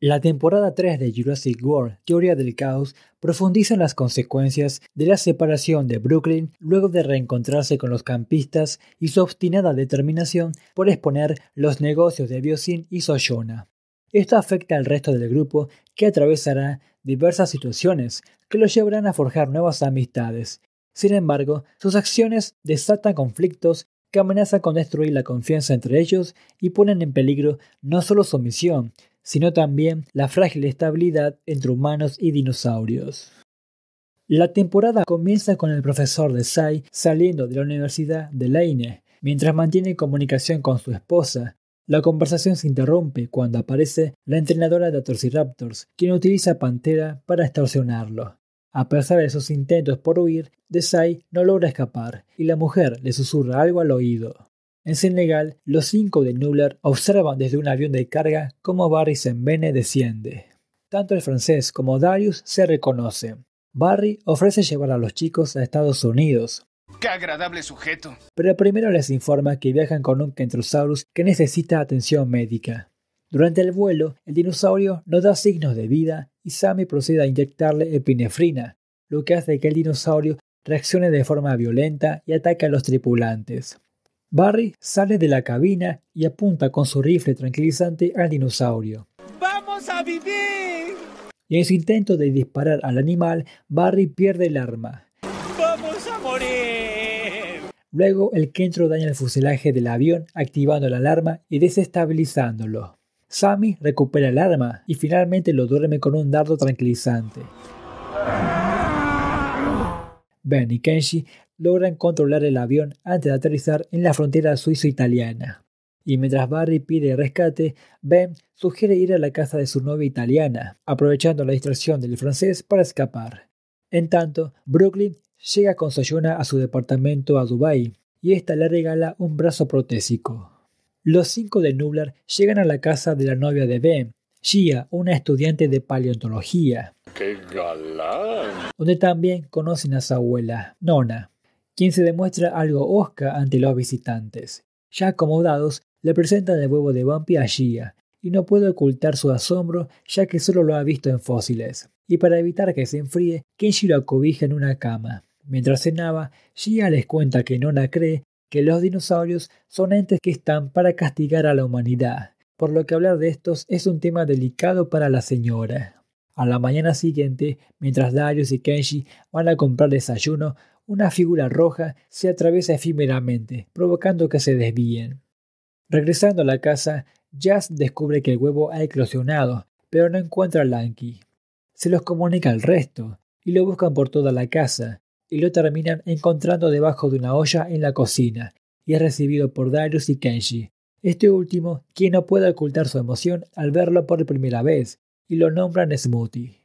La temporada 3 de Jurassic World: Teoría del Caos profundiza en las consecuencias de la separación de Brooklyn luego de reencontrarse con los campistas y su obstinada determinación por exponer los negocios de Biosyn y Soyona. Esto afecta al resto del grupo, que atravesará diversas situaciones que los llevarán a forjar nuevas amistades. Sin embargo, sus acciones desatan conflictos que amenazan con destruir la confianza entre ellos y ponen en peligro no solo su misión, sino también la frágil estabilidad entre humanos y dinosaurios. La temporada comienza con el profesor de Sai saliendo de la Universidad de Lane, mientras mantiene comunicación con su esposa. La conversación se interrumpe cuando aparece la entrenadora de Atrociraptors, quien utiliza a Pantera para extorsionarlo. A pesar de sus intentos por huir, Desai no logra escapar y la mujer le susurra algo al oído. En Senegal, los 5 de Nublar observan desde un avión de carga cómo Barry Sembene desciende. Tanto el francés como Darius se reconocen. Barry ofrece llevar a los chicos a Estados Unidos. ¡Qué agradable sujeto! Pero primero les informa que viajan con un Kentrosaurus que necesita atención médica. Durante el vuelo, el dinosaurio no da signos de vida y Sammy procede a inyectarle epinefrina, lo que hace que el dinosaurio reaccione de forma violenta y ataque a los tripulantes. Barry sale de la cabina y apunta con su rifle tranquilizante al dinosaurio. ¡Vamos a vivir! Y en su intento de disparar al animal, Barry pierde el arma. ¡Vamos a morir! Luego, el Kentro daña el fuselaje del avión, activando la alarma y desestabilizándolo. Sammy recupera el arma y finalmente lo duerme con un dardo tranquilizante. Ben y Kenshi logran controlar el avión antes de aterrizar en la frontera suizo-italiana. Y mientras Barry pide rescate, Ben sugiere ir a la casa de su novia italiana, aprovechando la distracción del francés para escapar. En tanto, Brooklyn llega con Soyona a su departamento a Dubái, y ésta le regala un brazo protésico. Los 5 de Nublar llegan a la casa de la novia de Ben, Gia, una estudiante de paleontología. ¡Qué galán! Donde también conocen a su abuela, Nona, quien se demuestra algo hosca ante los visitantes. Ya acomodados, le presentan el huevo de Bumpy a Gia, y no puede ocultar su asombro ya que solo lo ha visto en fósiles. Y para evitar que se enfríe, Kenshi lo acobija en una cama. Mientras cenaba, Gia les cuenta que Nona cree que los dinosaurios son entes que están para castigar a la humanidad, por lo que hablar de estos es un tema delicado para la señora. A la mañana siguiente, mientras Darius y Kenshi van a comprar desayuno, una figura roja se atraviesa efímeramente, provocando que se desvíen. Regresando a la casa, Jazz descubre que el huevo ha eclosionado, pero no encuentra a Lanky. Se los comunica al resto, y lo buscan por toda la casa, y lo terminan encontrando debajo de una olla en la cocina, y es recibido por Darius y Kenshi. Este último, quien no puede ocultar su emoción al verlo por primera vez, y lo nombran Smoothie.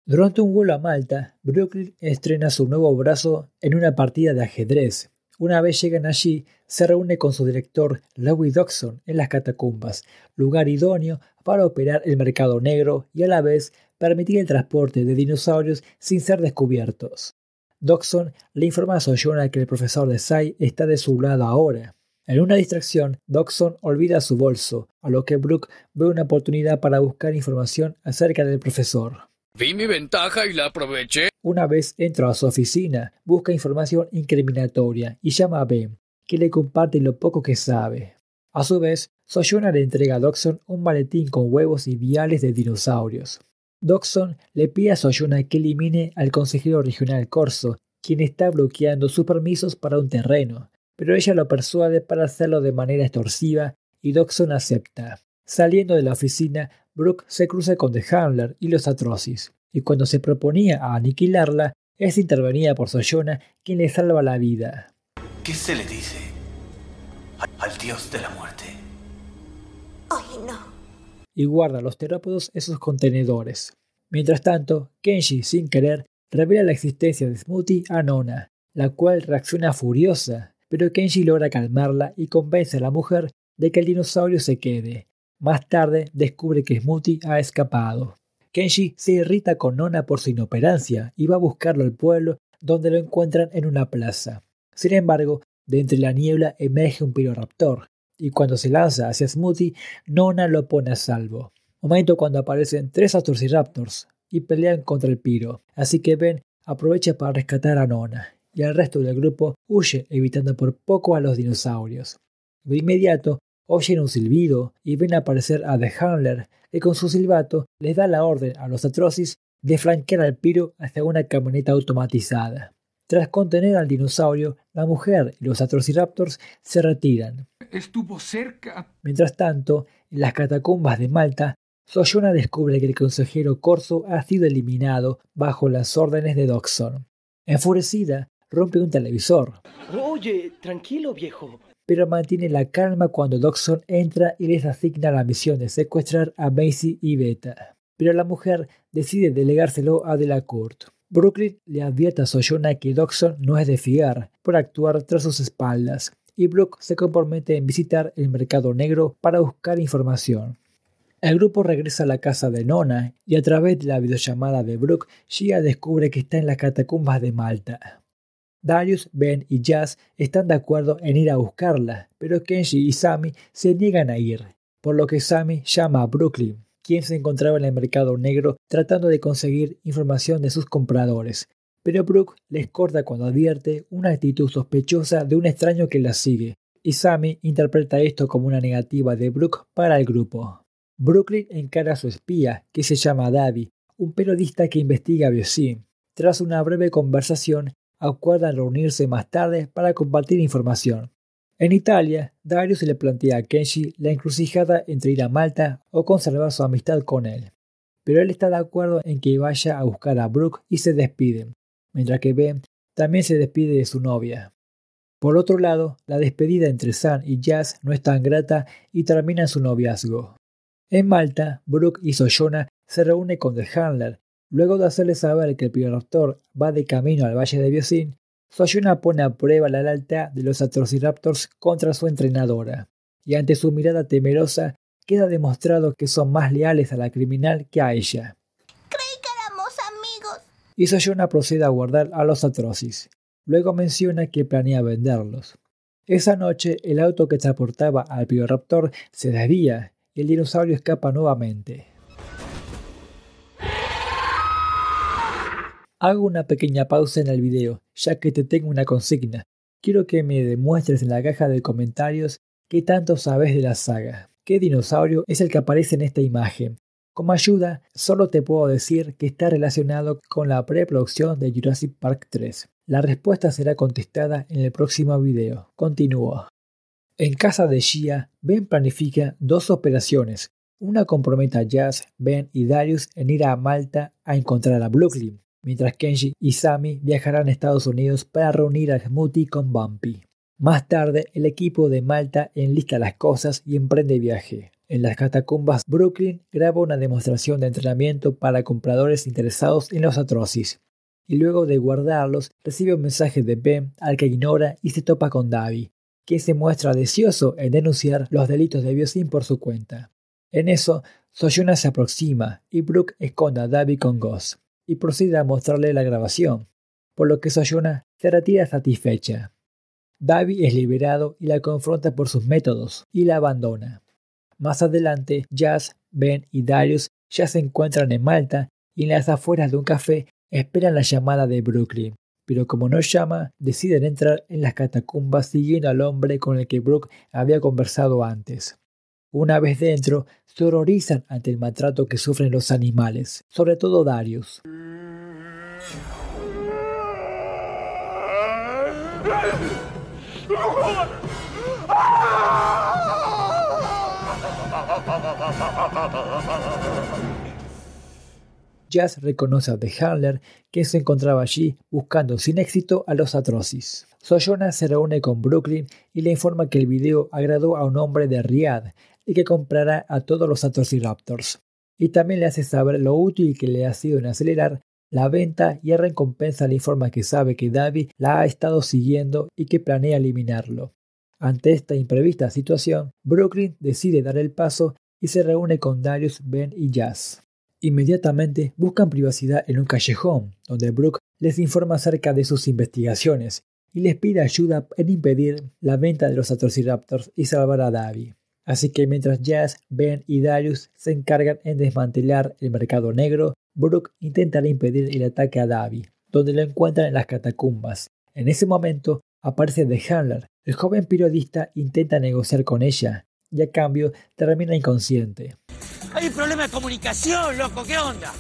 Durante un vuelo a Malta, Brooklyn estrena su nuevo brazo en una partida de ajedrez. Una vez llegan allí, se reúne con su director Louis Dodgson en las catacumbas, lugar idóneo para operar el mercado negro y a la vez permitir el transporte de dinosaurios sin ser descubiertos. Dodgson le informa a Soyona que el profesor de Sai está de su lado ahora. En una distracción, Dodgson olvida su bolso, a lo que Brooke ve una oportunidad para buscar información acerca del profesor. Vi mi ventaja y la aproveché. Una vez entra a su oficina, busca información incriminatoria y llama a Ben, que le comparte lo poco que sabe. A su vez, Soyona le entrega a Dodgson un maletín con huevos y viales de dinosaurios. Dodgson le pide a Soyona que elimine al consejero regional Corso, quien está bloqueando sus permisos para un terreno, pero ella lo persuade para hacerlo de manera extorsiva y Dodgson acepta. Saliendo de la oficina, Brooke se cruza con The Handler y los Atrocis, y cuando se proponía a aniquilarla, es intervenida por Soyona, quien le salva la vida. ¿Qué se le dice al dios de la muerte? ¡Ay, no! Y guarda los terópodos en sus contenedores. Mientras tanto, Kenshi, sin querer, revela la existencia de Smoothie a Nona, la cual reacciona furiosa, pero Kenshi logra calmarla y convence a la mujer de que el dinosaurio se quede. Más tarde descubre que Smoothie ha escapado. Kenshi se irrita con Nona por su inoperancia y va a buscarlo al pueblo, donde lo encuentran en una plaza. Sin embargo, de entre la niebla emerge un piroraptor, y cuando se lanza hacia Smoothie, Nona lo pone a salvo. Momento cuando aparecen 3 Atrociraptors y pelean contra el Pyro, así que Ben aprovecha para rescatar a Nona, y el resto del grupo huye evitando por poco a los dinosaurios. De inmediato oyen un silbido y ven aparecer a The Handler, que con su silbato les da la orden a los Atrocis de flanquear al Pyro hacia una camioneta automatizada. Tras contener al dinosaurio, la mujer y los Atrociraptors se retiran. Estuvo cerca. Mientras tanto, en las catacumbas de Malta, Soyona descubre que el consejero Corso ha sido eliminado bajo las órdenes de Dodgson. Enfurecida, rompe un televisor. Oye, tranquilo, viejo. Pero mantiene la calma cuando Dodgson entra y les asigna la misión de secuestrar a Macy y Beta. Pero la mujer decide delegárselo a Delacourt. Brooklyn le advierte a Soyona que Dodgson no es de fiar por actuar tras sus espaldas, y Brooke se compromete en visitar el mercado negro para buscar información. El grupo regresa a la casa de Nona y a través de la videollamada de Brooke, Gia descubre que está en las catacumbas de Malta. Darius, Ben y Jazz están de acuerdo en ir a buscarla, pero Kenji y Sammy se niegan a ir, por lo que Sammy llama a Brooklyn, quien se encontraba en el mercado negro tratando de conseguir información de sus compradores, pero Brooke les corta cuando advierte una actitud sospechosa de un extraño que la sigue, y Sammy interpreta esto como una negativa de Brooke para el grupo. Brooklyn encara a su espía, que se llama Davy, un periodista que investiga Biosyn. Tras una breve conversación, acuerdan reunirse más tarde para compartir información. En Italia, Darius le plantea a Kenji la encrucijada entre ir a Malta o conservar su amistad con él, pero él está de acuerdo en que vaya a buscar a Brooke y se despiden, mientras que Ben también se despide de su novia. Por otro lado, la despedida entre Sam y Jazz no es tan grata y termina en su noviazgo. En Malta, Brooke y Soyona se reúnen con The Handler. Luego de hacerle saber que el Piroraptor va de camino al Valle de Biosyn, Soyona pone a prueba la lealtad de los Atrociraptors contra su entrenadora, y ante su mirada temerosa queda demostrado que son más leales a la criminal que a ella. Creí que éramos amigos. Y Soyona procede a guardar a los Atrocis. Luego menciona que planea venderlos. Esa noche, el auto que transportaba al Piroraptor se desvía y el dinosaurio escapa nuevamente. Hago una pequeña pausa en el video, ya que te tengo una consigna. Quiero que me demuestres en la caja de comentarios qué tanto sabes de la saga. ¿Qué dinosaurio es el que aparece en esta imagen? Como ayuda, solo te puedo decir que está relacionado con la preproducción de Jurassic Park 3. La respuesta será contestada en el próximo video. Continúo. En casa de Gia, Ben planifica 2 operaciones. Una compromete a Jazz, Ben y Darius en ir a Malta a encontrar a Brooklyn, mientras Kenji y Sammy viajarán a Estados Unidos para reunir a Smoothie con Bumpy. Más tarde, el equipo de Malta enlista las cosas y emprende viaje. En las catacumbas, Brooklyn graba una demostración de entrenamiento para compradores interesados en los Atrocis, y luego de guardarlos, recibe un mensaje de Ben al que ignora y se topa con Davy, quien se muestra deseoso en denunciar los delitos de Biosyn por su cuenta. En eso, Soyona se aproxima y Brooke esconde a Davy con Gus y procede a mostrarle la grabación, por lo que Soyona se retira satisfecha. Davy es liberado y la confronta por sus métodos y la abandona. Más adelante, Jazz, Ben y Darius ya se encuentran en Malta y en las afueras de un café esperan la llamada de Brooklyn, pero como no llama, deciden entrar en las catacumbas siguiendo al hombre con el que Brooke había conversado antes. Una vez dentro, se horrorizan ante el maltrato que sufren los animales, sobre todo Darius. Jazz reconoce a The Handler, que se encontraba allí buscando sin éxito a los Atrocis. Soyona se reúne con Brooklyn y le informa que el video agradó a un hombre de Riyadh y que comprará a todos los Atrociraptors. Y también le hace saber lo útil que le ha sido en acelerar la venta y en recompensa le informa que sabe que Davy la ha estado siguiendo y que planea eliminarlo. Ante esta imprevista situación, Brooklyn decide dar el paso y se reúne con Darius, Ben y Jazz. Inmediatamente buscan privacidad en un callejón, donde Brooke les informa acerca de sus investigaciones y les pide ayuda en impedir la venta de los Atrociraptors y salvar a Davi. Así que mientras Jazz, Ben y Darius se encargan en desmantelar el mercado negro, Brooke intentará impedir el ataque a Davi, donde lo encuentran en las catacumbas. En ese momento aparece The Handler. El joven periodista intenta negociar con ella y a cambio termina inconsciente. Hay un problema de comunicación, loco, ¿qué onda?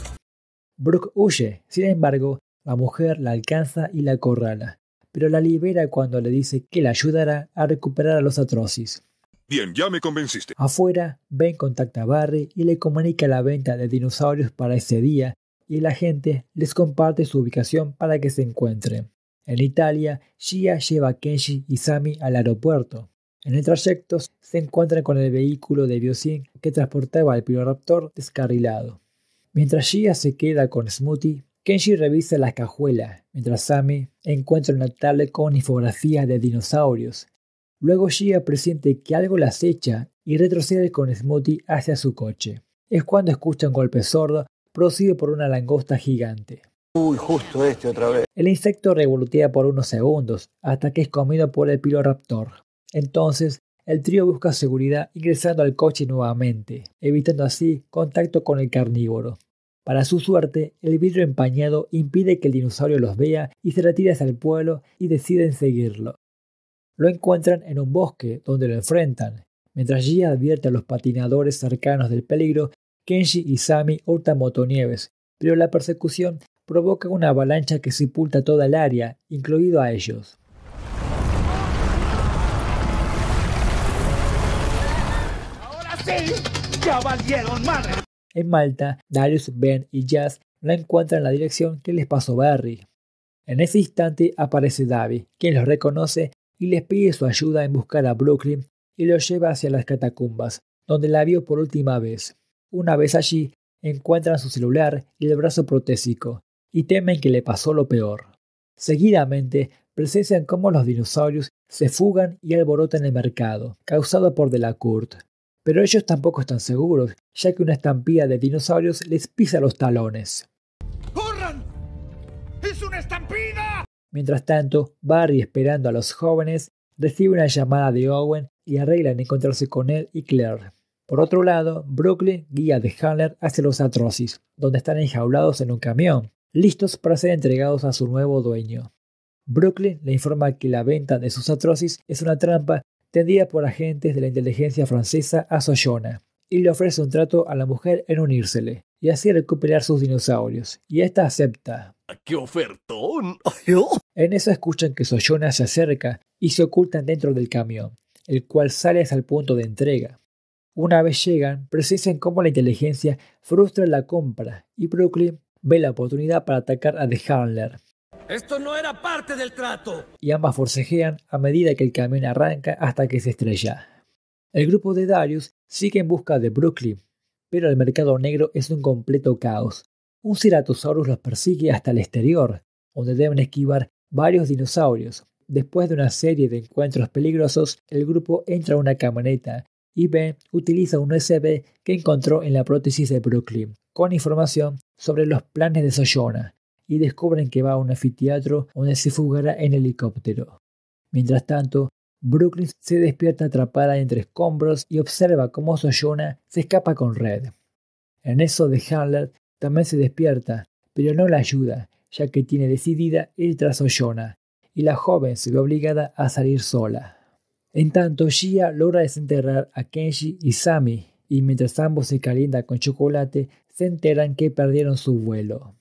Brooke huye, sin embargo, la mujer la alcanza y la acorrala, pero la libera cuando le dice que la ayudará a recuperar a los Atrocis. Bien, ya me convenciste. Afuera, Ben contacta a Barry y le comunica la venta de dinosaurios para ese día y la gente les comparte su ubicación para que se encuentren. En Italia, Shia lleva a Kenshi y Sammy al aeropuerto. En el trayecto se encuentran con el vehículo de Biosyn que transportaba al Piloraptor descarrilado. Mientras Shia se queda con Smoothie, Kenshi revisa las cajuelas, mientras Sammy encuentra una tablet con infografías de dinosaurios. Luego Shia presiente que algo la acecha y retrocede con Smoothie hacia su coche. Es cuando escucha un golpe sordo producido por una langosta gigante. Uy, justo este otra vez. El insecto revolotea por unos segundos hasta que es comido por el Piloraptor. Entonces, el trío busca seguridad ingresando al coche nuevamente, evitando así contacto con el carnívoro. Para su suerte, el vidrio empañado impide que el dinosaurio los vea y se retira hacia el pueblo y deciden seguirlo. Lo encuentran en un bosque donde lo enfrentan. Mientras Gia advierte a los patinadores cercanos del peligro, Kenshi y Sammy hurtan motonieves, pero la persecución provoca una avalancha que sepulta toda el área, incluido a ellos. ¡Ahora sí! ¡Ya valieron madre! En Malta, Darius, Ben y Jazz la encuentran en la dirección que les pasó Barry. En ese instante aparece Davi, quien los reconoce y les pide su ayuda en buscar a Brooklyn y lo lleva hacia las catacumbas, donde la vio por última vez. Una vez allí, encuentran su celular y el brazo protésico, y temen que le pasó lo peor. Seguidamente, presencian cómo los dinosaurios se fugan y alborotan el mercado, causado por Delacourt. Pero ellos tampoco están seguros, ya que una estampida de dinosaurios les pisa los talones. ¡Corran! ¡Es una estampida! Mientras tanto, Barry, esperando a los jóvenes, recibe una llamada de Owen y arreglan encontrarse con él y Claire. Por otro lado, Brooklyn guía a The Handler hacia los Atrocis, donde están enjaulados en un camión, listos para ser entregados a su nuevo dueño. Brooklyn le informa que la venta de sus Atrocis es una trampa tendida por agentes de la inteligencia francesa a Sojourner, y le ofrece un trato a la mujer en unírsele, y así recuperar sus dinosaurios, y esta acepta. ¡Qué ofertón! En eso escuchan que Sojourner se acerca y se ocultan dentro del camión, el cual sale hacia el punto de entrega. Una vez llegan, presencian cómo la inteligencia frustra la compra y Brooklyn ve la oportunidad para atacar a The Handler. ¡Esto no era parte del trato! Y ambas forcejean a medida que el camión arranca hasta que se estrella. El grupo de Darius sigue en busca de Brooklyn, pero el mercado negro es un completo caos. Un Ceratosaurus los persigue hasta el exterior, donde deben esquivar varios dinosaurios. Después de una serie de encuentros peligrosos, el grupo entra a una camioneta y Ben utiliza un USB que encontró en la prótesis de Brooklyn, con información sobre los planes de Sojourner, y descubren que va a un anfiteatro donde se fugará en helicóptero. Mientras tanto, Brooklyn se despierta atrapada entre escombros y observa cómo Sojourner se escapa con Red. En eso The Handler también se despierta, pero no la ayuda, ya que tiene decidida ir tras Sojourner, y la joven se ve obligada a salir sola. En tanto, Gia logra desenterrar a Kenshi y Sammy, y mientras ambos se calientan con chocolate, se enteran que perdieron su vuelo.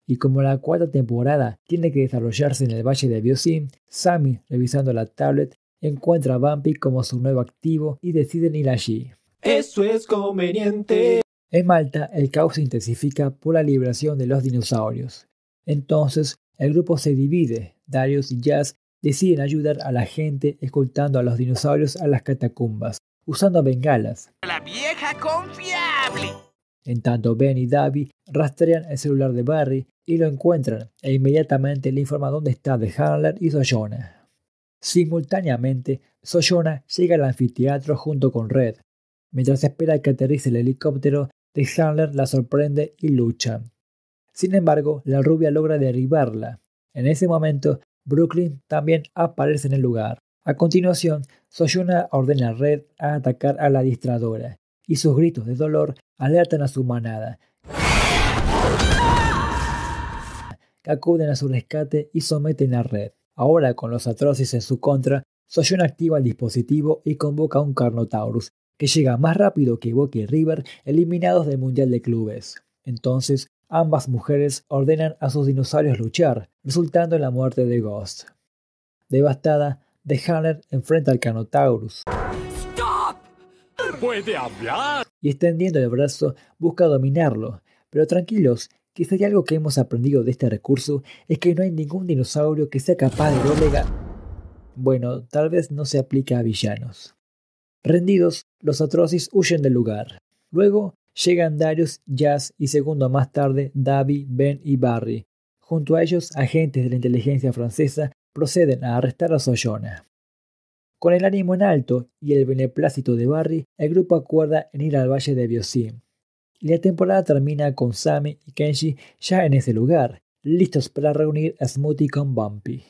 Y como la cuarta temporada tiene que desarrollarse en el Valle de Biosyn, Sammy, revisando la tablet, encuentra a Bumpy como su nuevo activo y deciden ir allí. Eso es conveniente. En Malta, el caos se intensifica por la liberación de los dinosaurios. Entonces, el grupo se divide. Darius y Jazz deciden ayudar a la gente escoltando a los dinosaurios a las catacumbas, usando bengalas. ¡La vieja confiable! En tanto, Ben y Davi rastrean el celular de Barry y lo encuentran, e inmediatamente le informa dónde está The Handler y Sojourner. Simultáneamente, Sojourner llega al anfiteatro junto con Red. Mientras espera que aterrice el helicóptero, The Handler la sorprende y luchan. Sin embargo, la rubia logra derribarla, En ese momento, Brooklyn también aparece en el lugar. A continuación, Soyuna ordena a Red a atacar a la adiestradora, y sus gritos de dolor alertan a su manada, que acuden a su rescate y someten a Red. Ahora, con los Atrocious en su contra, Soyuna activa el dispositivo y convoca a un Carnotaurus, que llega más rápido que Bucky y River, eliminados del Mundial de Clubes. Entonces, ambas mujeres ordenan a sus dinosaurios luchar, resultando en la muerte de Ghost. Devastada, The Hunter enfrenta al Carnotaurus. ¡Stop! ¡Puede hablar! Y extendiendo el brazo, busca dominarlo. Pero tranquilos, que si hay algo que hemos aprendido de este recurso es que no hay ningún dinosaurio que sea capaz de doblegar. Bueno, tal vez no se aplica a villanos. Rendidos, los Atrocious huyen del lugar. Luego llegan Darius, Jazz y segundo más tarde Davy, Ben y Barry. Junto a ellos, agentes de la inteligencia francesa proceden a arrestar a Soyuna. Con el ánimo en alto y el beneplácito de Barry, el grupo acuerda en ir al valle de Biosyn. Y la temporada termina con Sammy y Kenji ya en ese lugar, listos para reunir a Smoothie con Bumpy.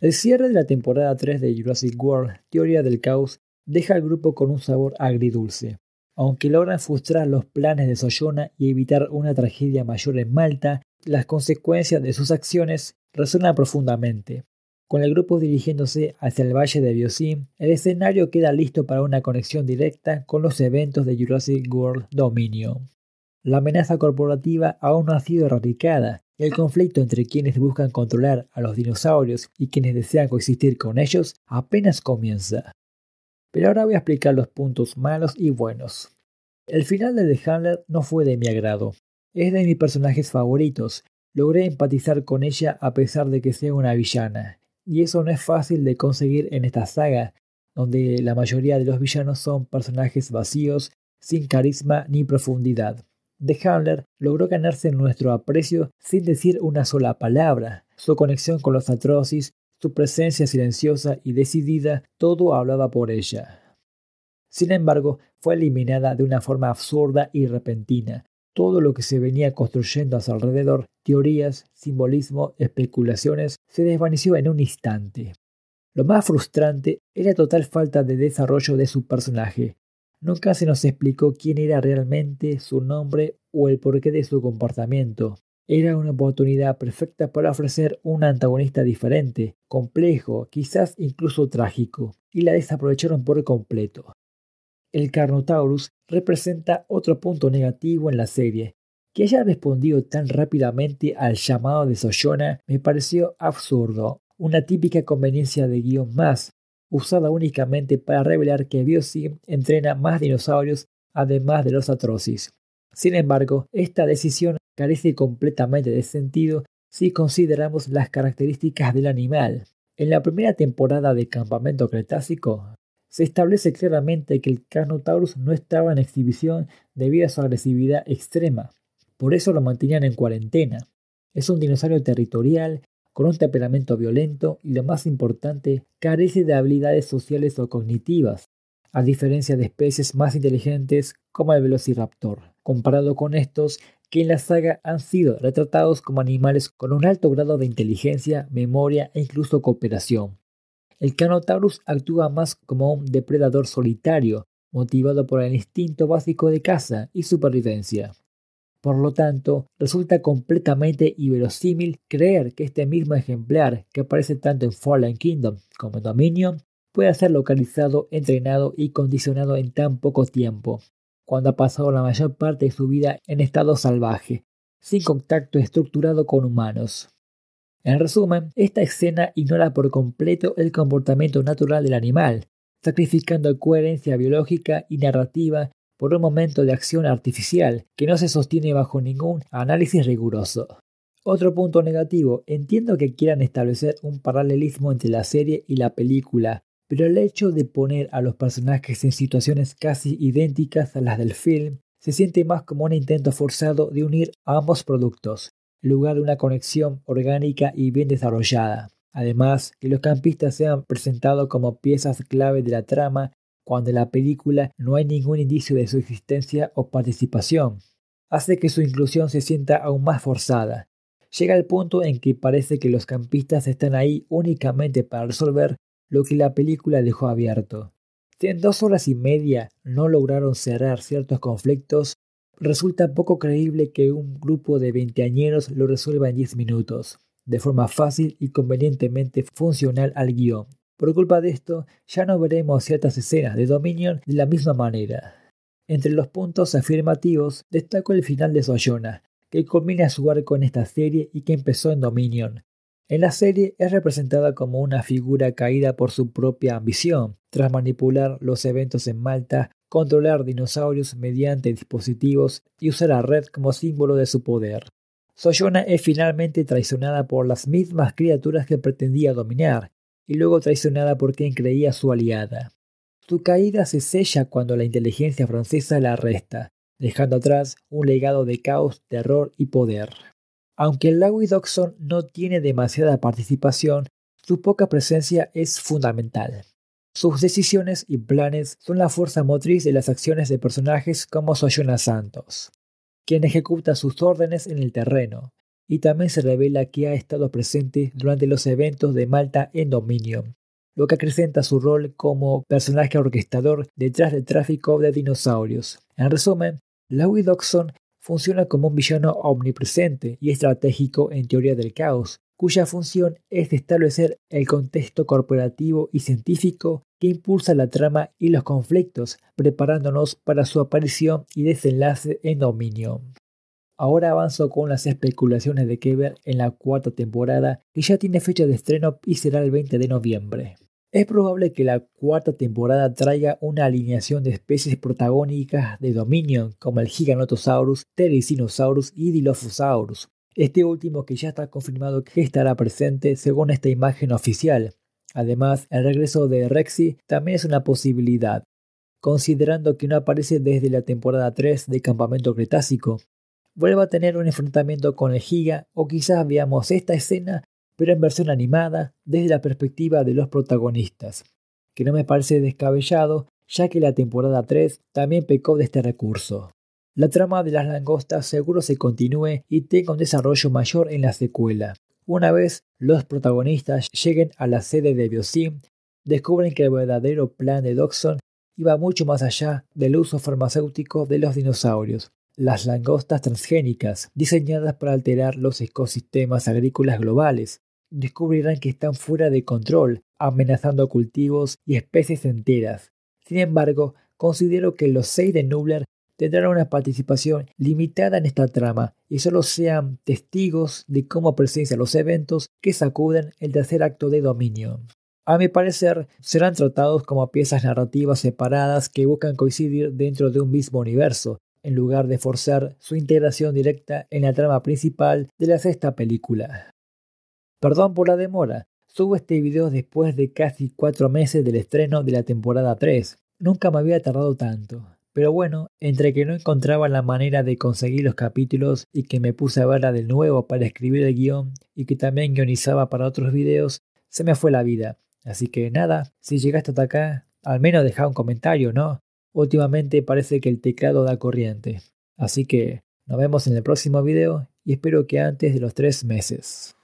El cierre de la temporada 3 de Jurassic World, Teoría del Caos, deja al grupo con un sabor agridulce. Aunque logran frustrar los planes de Soyuna y evitar una tragedia mayor en Malta, las consecuencias de sus acciones resuenan profundamente. Con el grupo dirigiéndose hacia el valle de Biosyn, el escenario queda listo para una conexión directa con los eventos de Jurassic World Dominion. La amenaza corporativa aún no ha sido erradicada, y el conflicto entre quienes buscan controlar a los dinosaurios y quienes desean coexistir con ellos apenas comienza. Pero ahora voy a explicar los puntos malos y buenos. El final de The Hunter no fue de mi agrado. Es de mis personajes favoritos. Logré empatizar con ella a pesar de que sea una villana. Y eso no es fácil de conseguir en esta saga, donde la mayoría de los villanos son personajes vacíos, sin carisma ni profundidad. The Hunter logró ganarse nuestro aprecio sin decir una sola palabra. Su conexión con los Atrocious, su presencia silenciosa y decidida, todo hablaba por ella. Sin embargo, fue eliminada de una forma absurda y repentina. Todo lo que se venía construyendo a su alrededor, teorías, simbolismo, especulaciones, se desvaneció en un instante. Lo más frustrante es la total falta de desarrollo de su personaje. Nunca se nos explicó quién era realmente, su nombre o el porqué de su comportamiento. Era una oportunidad perfecta para ofrecer un antagonista diferente, complejo, quizás incluso trágico, y la desaprovecharon por completo. El Carnotaurus representa otro punto negativo en la serie. Que haya respondido tan rápidamente al llamado de Soyuna me pareció absurdo, una típica conveniencia de guión más, usada únicamente para revelar que Biosyn entrena más dinosaurios además de los Atrocious. Sin embargo, esta decisión carece completamente de sentido si consideramos las características del animal. En la primera temporada de Campamento Cretácico, se establece claramente que el Carnotaurus no estaba en exhibición debido a su agresividad extrema. Por eso lo mantenían en cuarentena. Es un dinosaurio territorial, con un temperamento violento y, lo más importante, carece de habilidades sociales o cognitivas, a diferencia de especies más inteligentes como el Velociraptor, comparado con estos que en la saga han sido retratados como animales con un alto grado de inteligencia, memoria e incluso cooperación. El Carnotaurus actúa más como un depredador solitario, motivado por el instinto básico de caza y supervivencia. Por lo tanto, resulta completamente inverosímil creer que este mismo ejemplar, que aparece tanto en Fallen Kingdom como en Dominion, pueda ser localizado, entrenado y condicionado en tan poco tiempo, cuando ha pasado la mayor parte de su vida en estado salvaje, sin contacto estructurado con humanos. En resumen, esta escena ignora por completo el comportamiento natural del animal, sacrificando coherencia biológica y narrativa por un momento de acción artificial que no se sostiene bajo ningún análisis riguroso. Otro punto negativo, entiendo que quieran establecer un paralelismo entre la serie y la película, pero el hecho de poner a los personajes en situaciones casi idénticas a las del film se siente más como un intento forzado de unir a ambos productos, en lugar de una conexión orgánica y bien desarrollada. Además, que los campistas sean presentados como piezas clave de la trama cuando en la película no hay ningún indicio de su existencia o participación, hace que su inclusión se sienta aún más forzada. llega el punto en que parece que los campistas están ahí únicamente para resolver lo que la película dejó abierto. Si en 2 horas y media no lograron cerrar ciertos conflictos, resulta poco creíble que un grupo de veinteañeros lo resuelva en 10 minutos, de forma fácil y convenientemente funcional al guión. Por culpa de esto, ya no veremos ciertas escenas de Dominion de la misma manera. Entre los puntos afirmativos, destaco el final de Soyona, que culmina su arco en esta serie y que empezó en Dominion. En la serie es representada como una figura caída por su propia ambición, tras manipular los eventos en Malta, controlar dinosaurios mediante dispositivos y usar a Red como símbolo de su poder. Soyona es finalmente traicionada por las mismas criaturas que pretendía dominar, y luego traicionada por quien creía su aliada. Su caída se sella cuando la inteligencia francesa la arresta, dejando atrás un legado de caos, terror y poder. Aunque Lois Dodgson no tiene demasiada participación, su poca presencia es fundamental. Sus decisiones y planes son la fuerza motriz de las acciones de personajes como Soyona Santos, quien ejecuta sus órdenes en el terreno, y también se revela que ha estado presente durante los eventos de Malta en Dominion, lo que acrecenta su rol como personaje orquestador detrás del tráfico de dinosaurios. En resumen, Lois Dodgson funciona como un villano omnipresente y estratégico en teoría del caos, cuya función es establecer el contexto corporativo y científico que impulsa la trama y los conflictos, preparándonos para su aparición y desenlace en Dominion. Ahora avanzo con las especulaciones de Kever en la 4ª temporada, que ya tiene fecha de estreno y será el 20 de noviembre. Es probable que la 4ª temporada traiga una alineación de especies protagónicas de Dominion, como el Giganotosaurus, Therizinosaurus y Dilophosaurus. Este último que ya está confirmado que estará presente según esta imagen oficial. Además, el regreso de Rexy también es una posibilidad, considerando que no aparece desde la temporada 3 de Campamento Cretácico. Vuelva a tener un enfrentamiento con el Giga, o quizás veamos esta escena pero en versión animada desde la perspectiva de los protagonistas, que no me parece descabellado ya que la temporada 3 también pecó de este recurso. La trama de las langostas seguro se continúe y tenga un desarrollo mayor en la secuela. Una vez los protagonistas lleguen a la sede de Biosyn, descubren que el verdadero plan de Dodgson iba mucho más allá del uso farmacéutico de los dinosaurios. Las langostas transgénicas, diseñadas para alterar los ecosistemas agrícolas globales, descubrirán que están fuera de control, amenazando cultivos y especies enteras. Sin embargo, considero que los 6 de Nublar tendrán una participación limitada en esta trama y solo sean testigos de cómo presencian los eventos que sacuden el tercer acto de Dominion. A mi parecer, serán tratados como piezas narrativas separadas que buscan coincidir dentro de un mismo universo, en lugar de forzar su integración directa en la trama principal de la 6ª película. Perdón por la demora, subo este video después de casi 4 meses del estreno de la temporada 3. Nunca me había tardado tanto. Pero bueno, entre que no encontraba la manera de conseguir los capítulos y que me puse a verla de nuevo para escribir el guión y que también guionizaba para otros videos, se me fue la vida. Así que nada, si llegaste hasta acá, al menos deja un comentario, ¿no? Últimamente parece que el teclado da corriente. Así que nos vemos en el próximo video y espero que antes de los 3 meses.